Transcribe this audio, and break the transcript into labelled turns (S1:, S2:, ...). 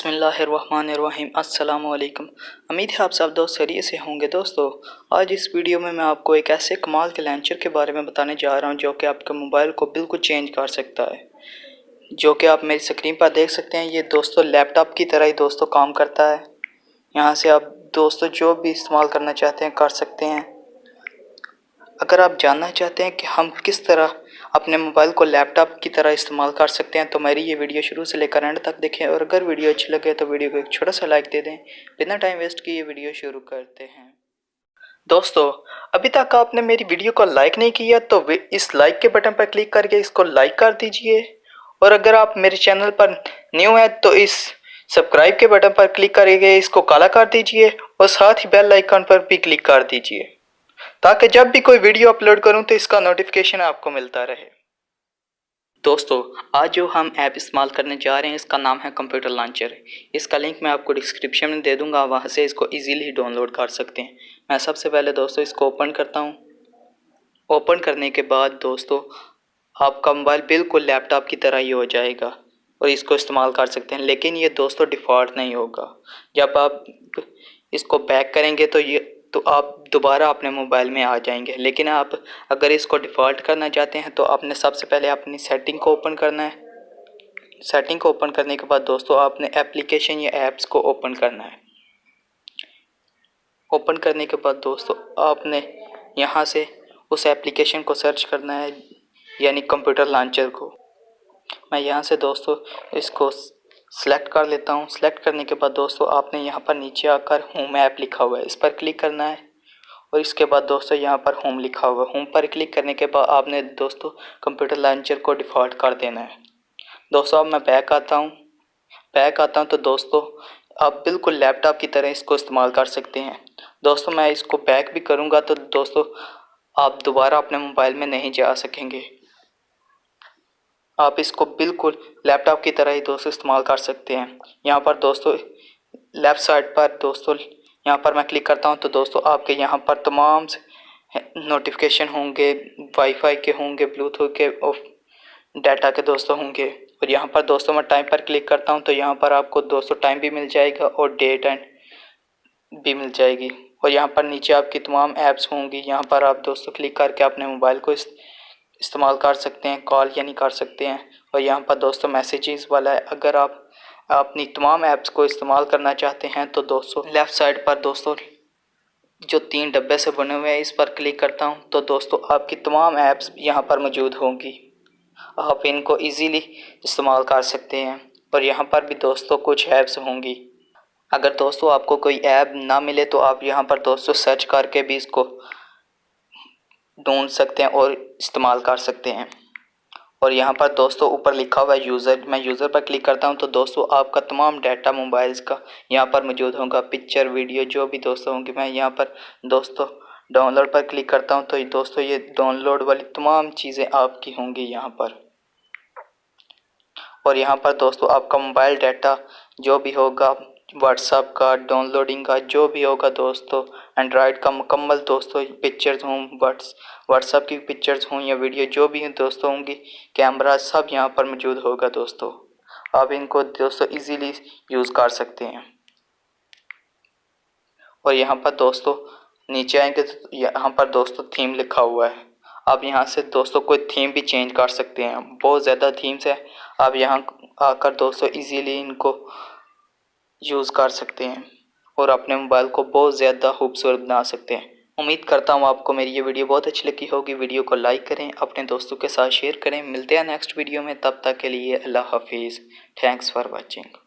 S1: बिस्मिल्लाहिर्रहमानिर्रहीम। अस्सलाम वालेकुम। उम्मीद है आप सब दोस्त खैरियत से होंगे। दोस्तों, आज इस वीडियो में मैं आपको एक ऐसे कमाल के लॉन्चर के बारे में बताने जा रहा हूं जो कि आपके मोबाइल को बिल्कुल चेंज कर सकता है। जो कि आप मेरी स्क्रीन पर देख सकते हैं, ये दोस्तों लैपटॉप की तरह ही दोस्तों काम करता है। यहाँ से आप दोस्तों जो भी इस्तेमाल करना चाहते हैं कर सकते हैं। अगर आप जानना चाहते हैं कि हम किस तरह अपने मोबाइल को लैपटॉप की तरह इस्तेमाल कर सकते हैं, तो मेरी ये वीडियो शुरू से लेकर एंड तक देखें। और अगर वीडियो अच्छी लगे तो वीडियो को एक छोटा सा लाइक दे दें। बिना टाइम वेस्ट किए वीडियो शुरू करते हैं। दोस्तों, अभी तक आपने मेरी वीडियो को लाइक नहीं किया तो इस लाइक के बटन पर क्लिक करके इसको लाइक कर दीजिए। और अगर आप मेरे चैनल पर न्यू हैं तो इस सब्सक्राइब के बटन पर क्लिक करके इसको काला कर दीजिए और साथ ही बेल आइकन पर भी क्लिक कर दीजिए, ताकि जब भी कोई वीडियो अपलोड करूं तो इसका नोटिफिकेशन आपको मिलता रहे। दोस्तों, आज जो हम ऐप इस्तेमाल करने जा रहे हैं इसका नाम है कंप्यूटर लॉन्चर। इसका लिंक मैं आपको डिस्क्रिप्शन में दे दूंगा, वहां से इसको इजीली डाउनलोड कर सकते हैं। मैं सबसे पहले दोस्तों इसको ओपन करता हूं। ओपन करने के बाद दोस्तों आपका मोबाइल बिल्कुल लैपटॉप की तरह ही हो जाएगा और इसको इस्तेमाल कर सकते हैं। लेकिन ये दोस्तों डिफ़ॉल्ट नहीं होगा। जब आप इसको बैक करेंगे तो आप दोबारा अपने मोबाइल में आ जाएंगे। लेकिन आप अगर इसको डिफ़ॉल्ट करना चाहते हैं तो आपने सबसे पहले अपनी सेटिंग को ओपन करना है। सेटिंग को ओपन करने के बाद दोस्तों आपने एप्लीकेशन या ऐप्स को ओपन करना है। ओपन करने के बाद दोस्तों आपने यहाँ से उस एप्लीकेशन को सर्च करना है, यानी कंप्यूटर लॉन्चर को। मैं यहाँ से दोस्तों इसको सेलेक्ट कर लेता हूँ। सेलेक्ट करने के बाद दोस्तों आपने यहाँ पर नीचे आकर होम ऐप लिखा हुआ है, इस पर क्लिक करना है। और इसके बाद दोस्तों यहाँ पर होम लिखा हुआ है, होम पर क्लिक करने के बाद आपने दोस्तों कंप्यूटर लॉन्चर को डिफ़ॉल्ट कर देना है। दोस्तों अब मैं बैक आता हूँ तो दोस्तों आप बिल्कुल लैपटॉप की तरह इसको इस्तेमाल कर सकते हैं। दोस्तों मैं इसको बैक भी करूँगा तो दोस्तों आप दोबारा अपने मोबाइल में नहीं जा सकेंगे। आप इसको बिल्कुल लैपटॉप की तरह ही दोस्तों इस्तेमाल कर सकते हैं। यहाँ पर दोस्तों लेफ़्ट साइड पर दोस्तों यहाँ पर मैं क्लिक करता हूँ तो दोस्तों आपके यहाँ पर तमाम नोटिफिकेशन होंगे, वाईफाई के होंगे, ब्लूटूथ के और डाटा के दोस्तों होंगे। और यहाँ पर दोस्तों मैं टाइम पर क्लिक करता हूँ तो यहाँ पर आपको दोस्तों टाइम भी मिल जाएगा और डेट एंड भी मिल जाएगी। और यहाँ पर नीचे आपकी तमाम ऐप्स होंगी। यहाँ पर आप दोस्तों क्लिक करके अपने मोबाइल को इस्तेमाल कर सकते हैं, कॉल यानी कर सकते हैं। और यहाँ पर दोस्तों मैसेजेस वाला है। अगर आप अपनी तमाम ऐप्स को इस्तेमाल करना चाहते हैं तो दोस्तों लेफ़्ट साइड पर दोस्तों जो 3 डब्बे से बने हुए हैं इस पर क्लिक करता हूँ तो दोस्तों आपकी तमाम ऐप्स यहाँ पर मौजूद होंगी। आप इनको इजीली इस्तेमाल कर सकते हैं। और यहाँ पर भी दोस्तों कुछ ऐप्स होंगी। अगर दोस्तों आपको कोई ऐप ना मिले तो आप यहाँ पर दोस्तों सर्च करके भी इसको ढूंढ सकते हैं और इस्तेमाल कर सकते हैं। और यहाँ पर दोस्तों ऊपर लिखा हुआ है यूज़र। मैं यूज़र पर क्लिक करता हूँ तो दोस्तों आपका तमाम डाटा मोबाइल्स का यहाँ पर मौजूद होगा, पिक्चर, वीडियो जो भी दोस्तों होंगे। मैं यहाँ पर दोस्तों डाउनलोड पर क्लिक करता हूँ तो दोस्तों ये डाउनलोड वाली तमाम चीज़ें आपकी होंगी यहाँ पर। और यहाँ पर दोस्तों आपका मोबाइल डाटा जो भी होगा, व्हाट्सएप का, डाउनलोडिंग का जो भी होगा दोस्तों, एंड्रॉयड का मुकम्मल दोस्तों पिक्चर्स हों, व्हाट्सएप की पिक्चर्स हों या वीडियो जो भी दोस्तों होंगी, कैमरा सब यहाँ पर मौजूद होगा दोस्तों। आप इनको दोस्तों इजीली यूज़ कर सकते हैं। और यहाँ पर दोस्तों नीचे आएंगे तो यहाँ पर दोस्तों थीम लिखा हुआ है। आप यहाँ से दोस्तों कोई थीम भी चेंज कर सकते हैं। बहुत ज़्यादा थीम्स है, आप यहाँ आकर दोस्तों इजीली इनको यूज़ कर सकते हैं और अपने मोबाइल को बहुत ज़्यादा खूबसूरत बना सकते हैं। उम्मीद करता हूँ आपको मेरी ये वीडियो बहुत अच्छी लगी होगी। वीडियो को लाइक करें, अपने दोस्तों के साथ शेयर करें। मिलते हैं नेक्स्ट वीडियो में, तब तक के लिए अल्लाह हाफिज़। Thanks for watching.